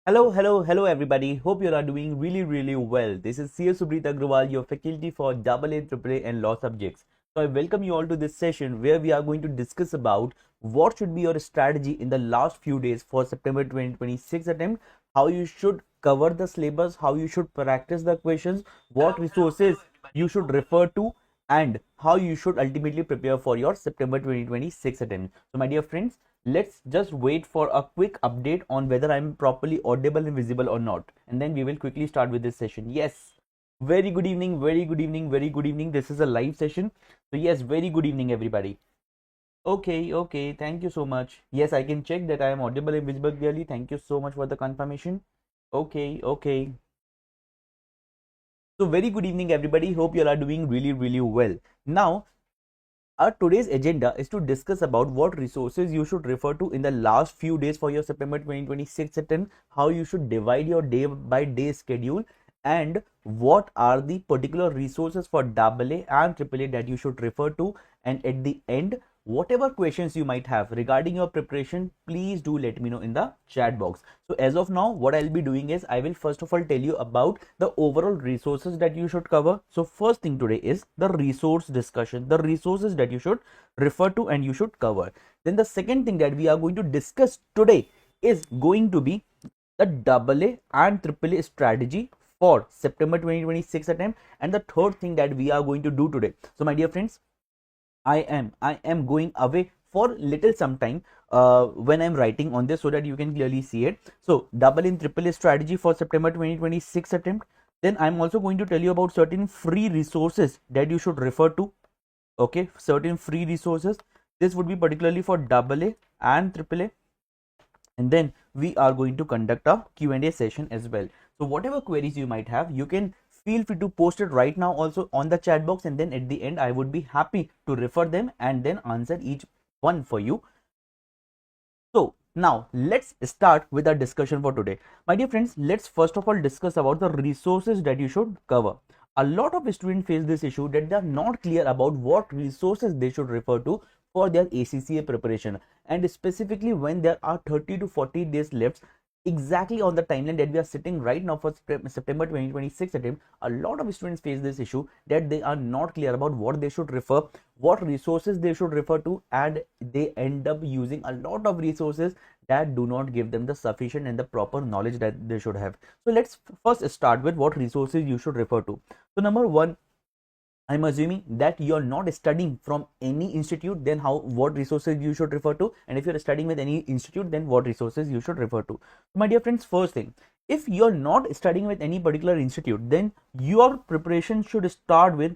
Hello everybody. Hope you are doing really well. This is CA Supreet Agrawal, your faculty for AA, AAA and law subjects. So I welcome you all to this session where we are going to discuss about what should be your strategy in the last few days for September 2026 attempt, how you should cover the syllabus, how you should practice the questions, what resources you should refer to, and how you should ultimately prepare for your September 2026 attempt. So my dear friends, let's just wait for a quick update on whether I'm properly audible and visible or not, and then we will quickly start with this session. Yes, very good evening, very good evening, very good evening. This is a live session, so yes, very good evening everybody. Okay, thank you so much. Yes, I can check that I am audible and visible clearly. Thank you so much for the confirmation. Okay. So very good evening everybody. Hope you all are doing really well. Now our today's agenda is to discuss about what resources you should refer to in the last few days for your September 2026 attempt, how you should divide your day by day schedule, and what are the particular resources for AA and AAA that you should refer to. And at the end, whatever questions you might have regarding your preparation, please do let me know in the chat box. So as of now, what I'll be doing is I will first of all tell you about the overall resources that you should cover. So first thing today is the resource discussion, the resources that you should refer to and you should cover. Then the second thing that we are going to discuss today is going to be the AA and AAA strategy for September 2026 attempt. And the third thing that we are going to do today, so my dear friends, I am going away for little some time when I'm writing on this so that you can clearly see it. So double in triple A strategy for September 2026 attempt. Then I'm also going to tell you about certain free resources that you should refer to. Okay, certain free resources. This would be particularly for double A and triple A. And then we are going to conduct a Q&A session as well. So whatever queries you might have, you can feel free to post it right now also on the chat box, and then at the end I would be happy to refer them and then answer each one for you. So now let's start with our discussion for today. My dear friends, let's first of all discuss about the resources that you should cover. A lot of students face this issue that they are not clear about what resources they should refer to for their ACCA preparation, and specifically when there are 30 to 40 days left exactly on the timeline that we are sitting right now for September 2026 attempt. A lot of students face this issue that they are not clear about what they should refer, what resources they should refer to, and they end up using a lot of resources that do not give them the sufficient and the proper knowledge that they should have. So let's first start with what resources you should refer to. So number one, I'm assuming that you're not studying from any institute, then what resources you should refer to, and if you're studying with any institute, then what resources you should refer to. My dear friends, first thing, if you're not studying with any particular institute, then your preparation should start with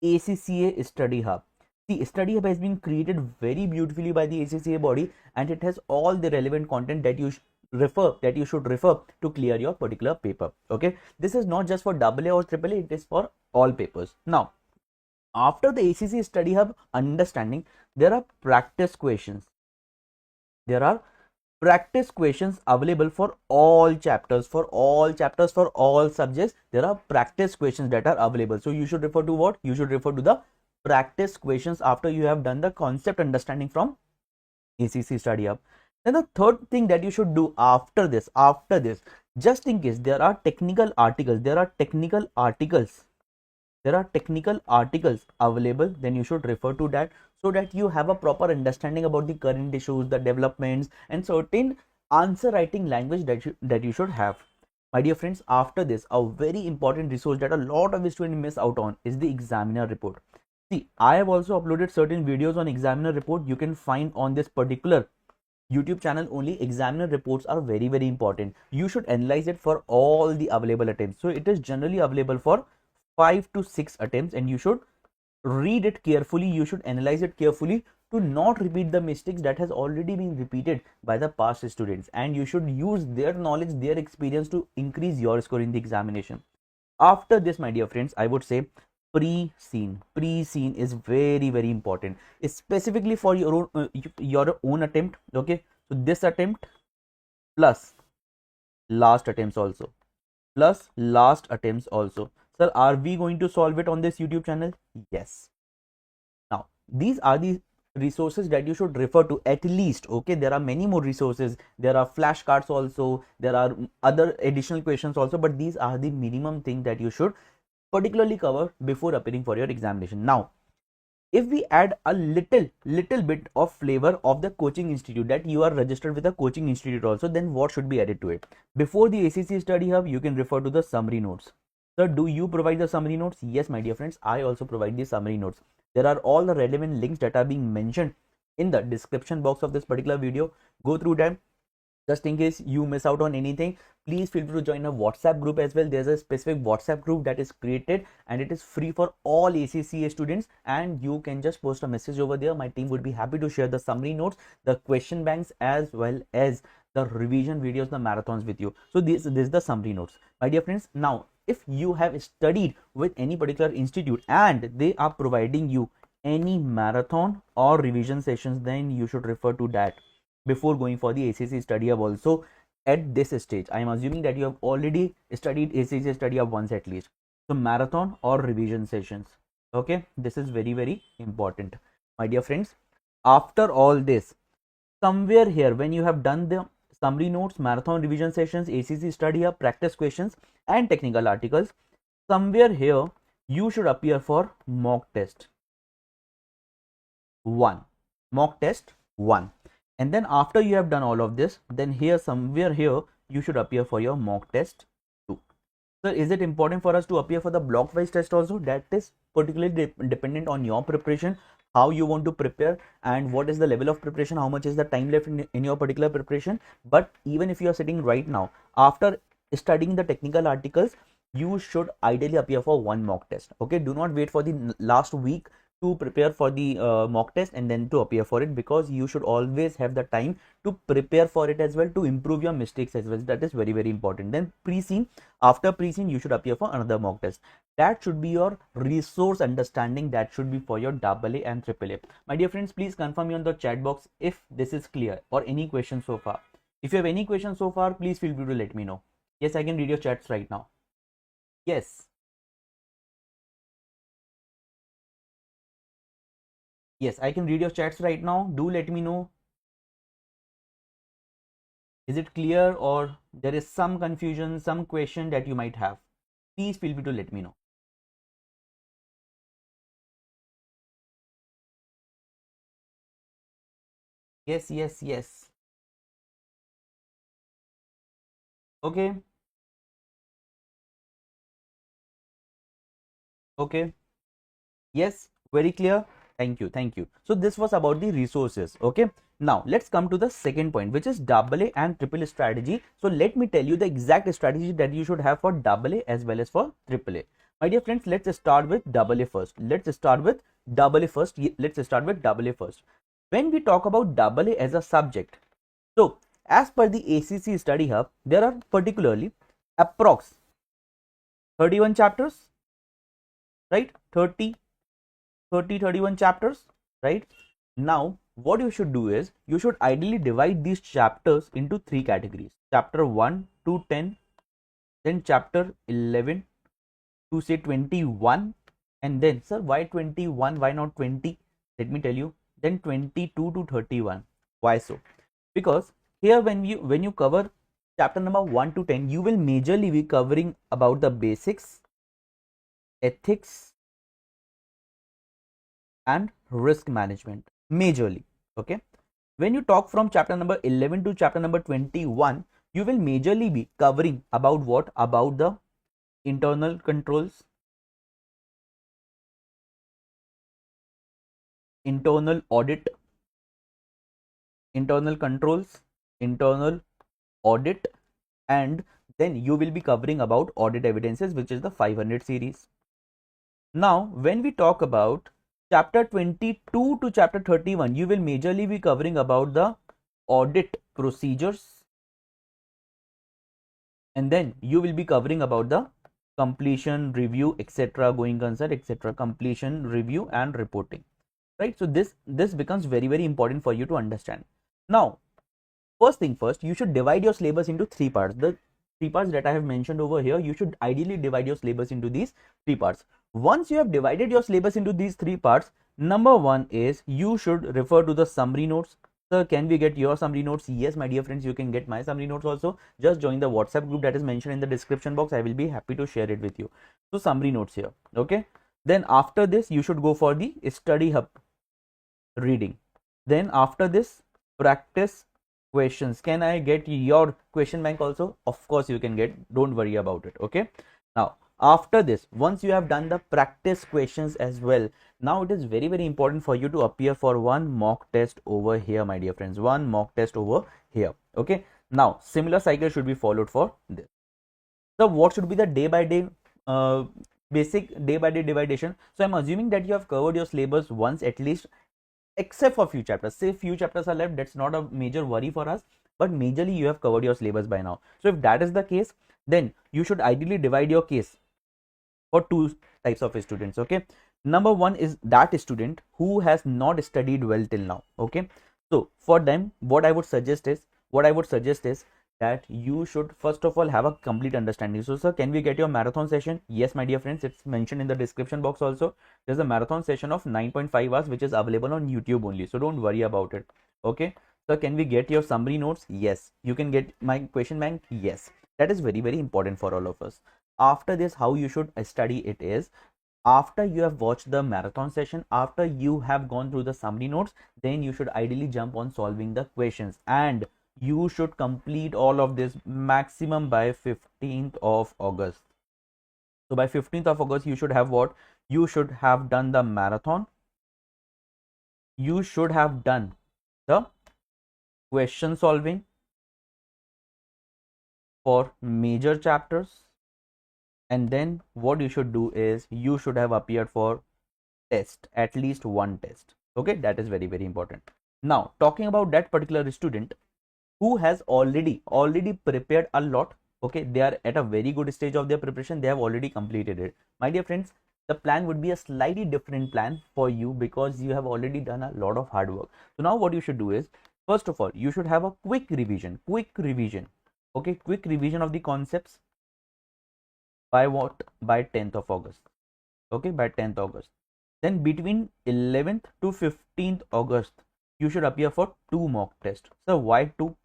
ACCA Study Hub. The Study Hub has been created very beautifully by the ACCA body, and it has all the relevant content that you should refer to clear your particular paper. Okay, this is not just for AA or AAA, it is for all papers. Now after the ACCA Study Hub understanding, there are practice questions. There are practice questions available for all chapters, for all subjects. There are practice questions that are available. So you should refer to what? You should refer to the practice questions after you have done the concept understanding from ACCA Study Hub. Then the third thing that you should do after this, just in case there are technical articles, available, then you should refer to that so that you have a proper understanding about the current issues, the developments, and certain answer writing language that you should have. My dear friends, after this, a very important resource that a lot of students miss out on is the examiner report. See, I have also uploaded certain videos on examiner report. You can find on this particular YouTube channel only. Examiner reports are very important. You should analyze it for all the available attempts. So it is generally available for 5 to 6 attempts, and you should read it carefully, you should analyze it carefully to not repeat the mistakes that has already been repeated by the past students, and you should use their knowledge, their experience to increase your score in the examination. After this, my dear friends, I would say pre-scene is very important, specifically for your own attempt. Okay, so this attempt plus last attempts also, Sir, are we going to solve it on this YouTube channel? Yes. Now, these are the resources that you should refer to at least. Okay, there are many more resources, there are flashcards also, there are other additional questions also, but these are the minimum thing that you should particularly cover before appearing for your examination. Now if we add a little bit of flavor of the coaching institute, that you are registered with a coaching institute also, then what should be added to it? Before the ACC study hub, you can refer to the summary notes. Sir, do you provide the summary notes? Yes, my dear friends, I also provide the summary notes. There are all the relevant links that are being mentioned in the description box of this particular video. Go through them. Just in case you miss out on anything, please feel free to join a WhatsApp group as well. There's a specific WhatsApp group that is created and it is free for all ACCA students, and you can just post a message over there. My team would be happy to share the summary notes, the question banks, as well as the revision videos, the marathons with you. So this is the summary notes, my dear friends. Now if you have studied with any particular institute and they are providing you any marathon or revision sessions, then you should refer to that before going for the ACC study hub also. At this stage, I am assuming that you have already studied ACC study hub once at least. So marathon or revision sessions. Okay, this is very important, my dear friends. After all this, somewhere here, when you have done the summary notes, marathon revision sessions, ACC study hub, practice questions and technical articles, somewhere here you should appear for mock test 1. Mock test 1. And then after you have done all of this, then here somewhere here you should appear for your mock test 2. So is it important for us to appear for the block wise test also? That is particularly dependent on your preparation, how you want to prepare and what is the level of preparation, how much is the time left in your particular preparation. But even if you are sitting right now, after studying the technical articles, you should ideally appear for 1 mock test. Okay, do not wait for the last week to prepare for the mock test and then to appear for it, because you should always have the time to prepare for it as well, to improve your mistakes as well. That is very important. Then pre-scene, after pre-scene you should appear for another mock test. That should be your resource understanding, that should be for your AA and AAA. My dear friends, please confirm me on the chat box if this is clear or any questions so far. If you have any questions so far, please feel free to let me know. Yes, I can read your chats right now. Yes. Yes, I can read your chats right now. Do let me know. Is it clear or there is some confusion, some question that you might have? Please feel free to let me know. Yes. Okay. Okay. Yes, very clear. Thank you. So this was about the resources. Okay, now let's come to the second point, which is AA and AAA strategy. So let me tell you the exact strategy that you should have for AA as well as for AAA. My dear friends, let's start with AA first. Let's start with AA first. When we talk about AA as a subject, so as per the ACC study hub, there are particularly approx 31 chapters, right? 31 chapters, right? Now what you should do is you should ideally divide these chapters into 3 categories: chapter 1 to 10, then chapter 11 to say 21, and then, sir, why 21, why not 20? Let me tell you, then 22 to 31. Why so? Because here when you cover chapter number 1 to 10, you will majorly be covering about the basics, ethics and risk management majorly. Okay, when you talk from chapter number 11 to chapter number 21, you will majorly be covering about what? About the internal controls, internal audit, internal controls, internal audit, and then you will be covering about audit evidences, which is the 500 series. Now when we talk about chapter 22 to chapter 31, you will majorly be covering about the audit procedures, and then you will be covering about the completion review, etc., going concern, etc., completion review and reporting, right? So this becomes very important for you to understand. Now first thing first, you should divide your syllabus into 3 parts. The 3 parts that I have mentioned over here, you should ideally divide your syllabus into these 3 parts. Once you have divided your syllabus into these 3 parts, Number one is you should refer to the summary notes. Sir, can we get your summary notes? Yes, my dear friends, you can get my summary notes also. Just join the WhatsApp group that is mentioned in the description box. I will be happy to share it with you. So summary notes here. Okay. Then after this, you should go for the study hub reading. Then after this, practice questions. Can I get your question bank also? Of course you can get. Don't worry about it. Okay. Now after this, once you have done the practice questions as well, now it is very important for you to appear for one mock test over here, my dear friends. One mock test over here. Okay. Now similar cycle should be followed for this. So what should be the day by day basic day by day dividation? So I'm assuming that you have covered your syllabus once at least, except for few chapters. Say few chapters are left, that's not a major worry for us, but majorly you have covered your syllabus by now. So if that is the case, then you should ideally divide your case for two types of students. Okay, number one is that student who has not studied well till now. Okay, so for them what I would suggest is that you should first of all have a complete understanding. So sir, can we get your marathon session? Yes, my dear friends, it's mentioned in the description box also. There's a marathon session of 9.5 hours which is available on YouTube only, so don't worry about it. Okay, so can we get your summary notes? Yes. You can get my question bank? Yes. That is very important for all of us. After this, how you should study it is, after you have watched the marathon session, after you have gone through the summary notes, then you should ideally jump on solving the questions, and you should complete all of this maximum by 15th of August. So by 15th of August, you should have what? You should have done the marathon. You should have done the question solving for major chapters. And then what you should do is you should have appeared for test, at least one test. Okay, that is very important. Now talking about that particular student who has already prepared a lot. Okay, they are at a very good stage of their preparation, they have already completed it. My dear friends, the plan would be a slightly different plan for you because you have already done a lot of hard work. So now what you should do is, first of all, you should have a quick revision. Okay, quick revision of the concepts by what? By 10th of August. Okay, by 10th August. Then between 11th to 15th August, you should appear for two mock tests. So why two?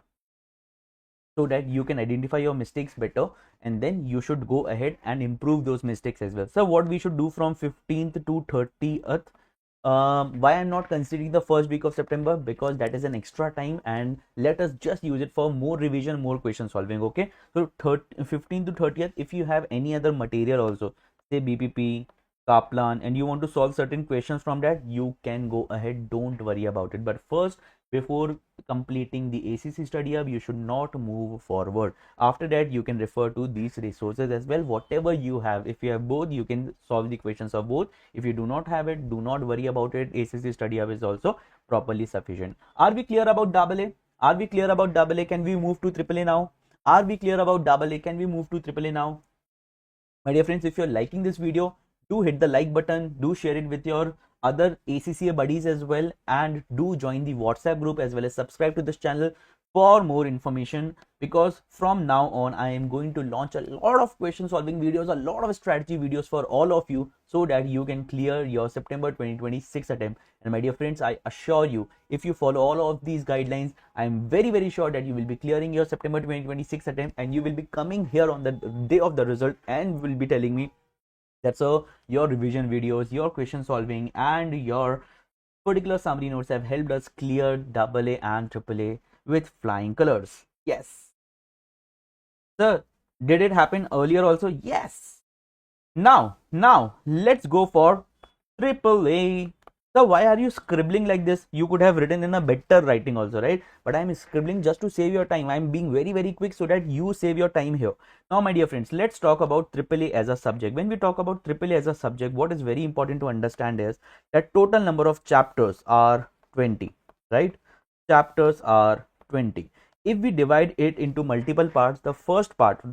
So that you can identify your mistakes better, and then you should go ahead and improve those mistakes as well. So what we should do from 15th to 30th, why I'm not considering the first week of September, because that is an extra time, and let us just use it for more revision, more question solving. Okay, so 15th to 30th, if you have any other material also, say BPP, Kaplan, and you want to solve certain questions from that, you can go ahead, don't worry about it. But first, before completing the ACC study hub, you should not move forward. After that, you can refer to these resources as well, whatever you have. If you have both, you can solve the questions of both. If you do not have it, do not worry about it. ACC study hub is also properly sufficient. Are we clear about AA? Are we clear about AA? Can we move to AAA now? Are we clear about AA? Can we move to AAA now? My dear friends, if you're liking this video, do hit the like button, do share it with your other ACCA buddies as well, and do join the WhatsApp group as well as subscribe to this channel for more information, because from now on I am going to launch a lot of question solving videos, a lot of strategy videos for all of you, so that you can clear your September 2026 attempt. And my dear friends, I assure you, if you follow all of these guidelines, I am very sure that you will be clearing your September 2026 attempt, and you will be coming here on the day of the result and will be telling me that so your revision videos, your question solving, and your particular summary notes have helped us clear AA and AAA with flying colors. Yes. Sir, did it happen earlier also? Yes. Now, let's go for AAA. So why are you scribbling like this? You could have written in a better writing also, right? But I'm scribbling just to save your time. I'm being very quick so that you save your time here. Now, my dear friends, let's talk about AAA as a subject. When we talk about AAA as a subject, what is very important to understand is that total number of chapters are 20, right? Chapters are 20. If we divide it into multiple parts, the first part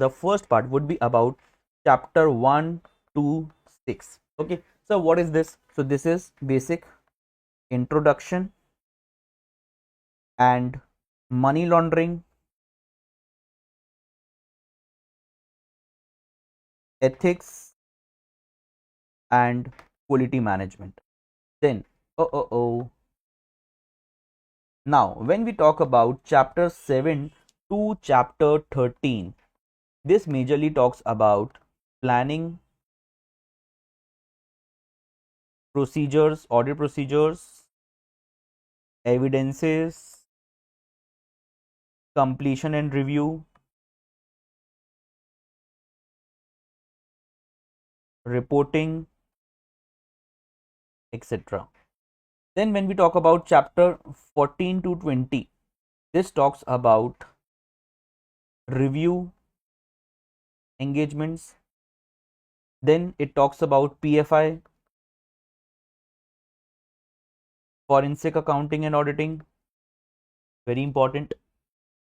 would be about chapter 1 to 6. Okay, so what is this? So this is basic, introduction, and money laundering, ethics, and quality management. Then Oh. Now, when we talk about chapter 7 to chapter 13, this majorly talks about planning, procedures, audit procedures, evidences, completion and review, reporting, etc. Then when we talk about chapter 14 to 20, this talks about review, engagements. Then it talks about PFI, forensic accounting and auditing, very important,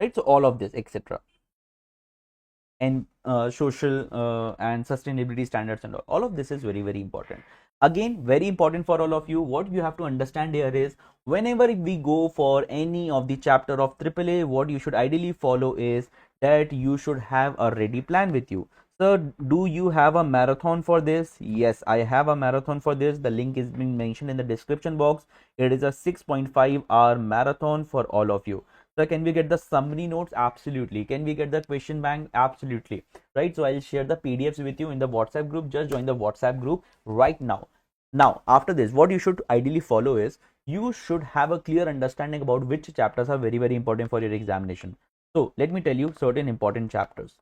right? So all of this, etc. And social and sustainability standards and all of this is very, very important. Again, very important for all of you. What you have to understand here is whenever we go for any of the chapter of AAA, what you should ideally follow is that you should have a ready plan with you. So do you have a marathon for this? Yes, I have a marathon for this. The link is being mentioned in the description box. It is a 6.5-hour marathon for all of you. So can we get the summary notes? Absolutely. Can we get the question bank? Absolutely. Right. So I'll share the PDFs with you in the WhatsApp group. Just join the WhatsApp group right now. Now, after this, what you should ideally follow is you should have a clear understanding about which chapters are very, very important for your examination. So let me tell you certain important chapters.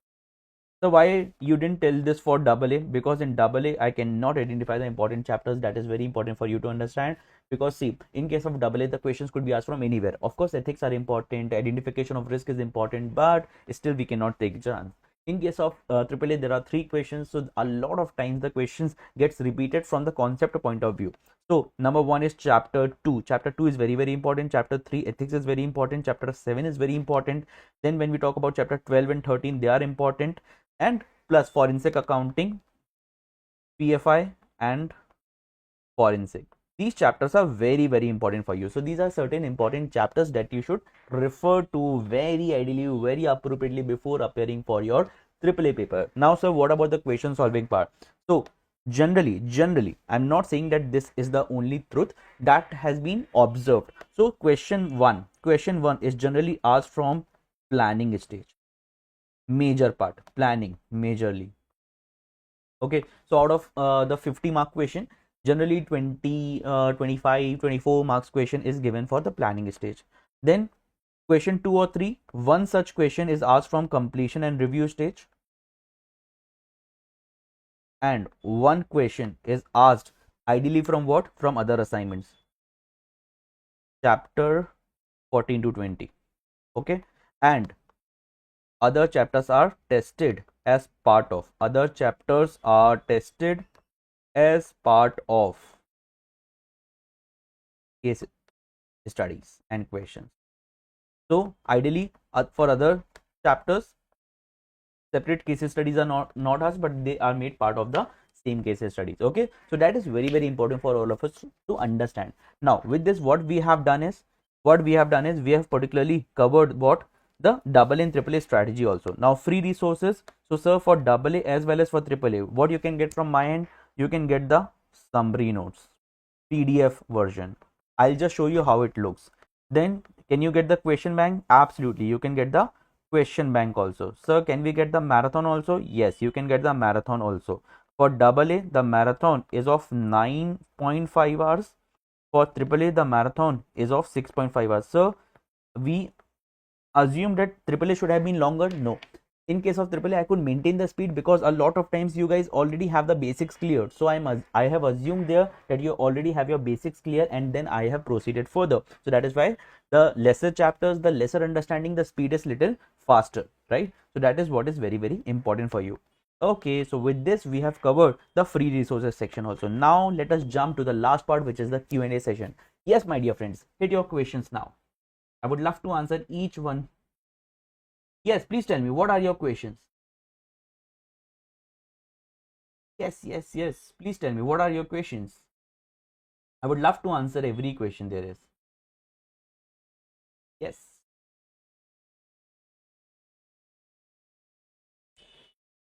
So why you didn't tell this for AA? Because in AA, I cannot identify the important chapters. That is very important for you to understand. Because see, in case of AA, the questions could be asked from anywhere. Of course, ethics are important, identification of risk is important, but still we cannot take chance. In case of AAA, there are 3 questions. So a lot of times the questions gets repeated from the concept point of view. So number 1 is chapter 2. Chapter 2 is very, very important. Chapter 3, ethics is very important. Chapter 7 is very important. Then when we talk about chapter 12 and 13, they are important, and plus forensic accounting, PFI and forensic. These chapters are very, very important for you. So these are certain important chapters that you should refer to very ideally, very appropriately before appearing for your AAA paper. Now, sir, what about the question solving part? So generally, I'm not saying that this is the only truth that has been observed. So question one is generally asked from planning stage. Major part, planning majorly. Okay, so out of the 50-mark question, generally 20, 25, 24 marks question is given for the planning stage. Then question 2 or 3, one such question is asked from completion and review stage, and one question is asked ideally from what? From other assignments, chapter 14 to 20. Okay, and other chapters are tested as part of case studies and questions. So ideally for other chapters, separate case studies are not asked, but they are made part of the same case studies. Okay, so that is very, very important for all of us to understand. Now with this, what we have done is we have particularly covered what the AA and AAA strategy also. Now free resources. So sir, for AA as well as for AAA, what you can get from my end, you can get the summary notes PDF version. I'll just show you how it looks. Then can you get the question bank? Absolutely, you can get the question bank also. Sir, can we get the marathon also? Yes, you can get the marathon also. For AA, the marathon is of 9.5 hours. For AAA, the marathon is of 6.5 hours. So we assume that AAA should have been longer. No, in case of AAA, I could maintain the speed because a lot of times you guys already have the basics cleared. So I have assumed there that you already have your basics clear, and then I have proceeded further. So that is why the lesser chapters, the lesser understanding, the speed is little faster, right? So that is what is very, very important for you. Okay, so with this we have covered the free resources section also. Now let us jump to the last part, which is the Q&A session. Yes, my dear friends, hit your questions now. I would love to answer each one. Yes, please tell me, what are your questions? Yes. Please tell me, what are your questions? I would love to answer every question there is. Yes.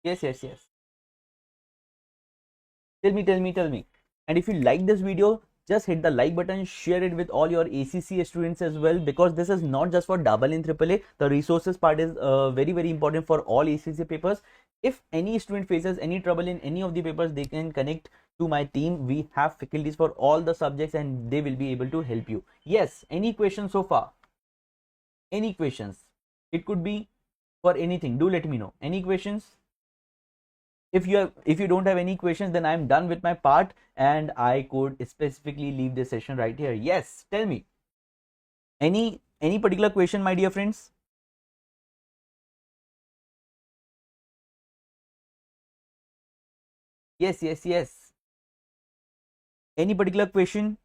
Yes. Tell me. And if you like this video, just hit the like button, share it with all your ACCA students as well, because this is not just for double in AAA. The resources part is very important for all ACCA papers. If any student faces any trouble in any of the papers, they can connect to my team. We have faculties for all the subjects and they will be able to help you. Yes, any questions so far? Any questions? It could be for anything. Do let me know. Any questions? If you don't have any questions, then I'm done with my part and I could specifically leave this session right here. Yes, tell me. Any particular question, my dear friends? Yes. Any particular question?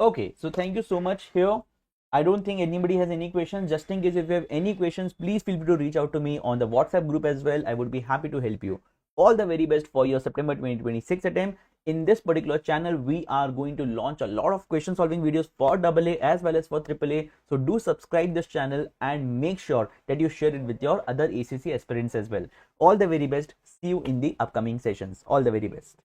Okay, so thank you so much here. I don't think anybody has any questions. Just in case if you have any questions, please feel free to reach out to me on the WhatsApp group as well. I would be happy to help you. All the very best for your September 2026 attempt. In this particular channel, we are going to launch a lot of question solving videos for AA as well as for AAA. So do subscribe this channel and make sure that you share it with your other ACC aspirants as well. All the very best. See you in the upcoming sessions. All the very best.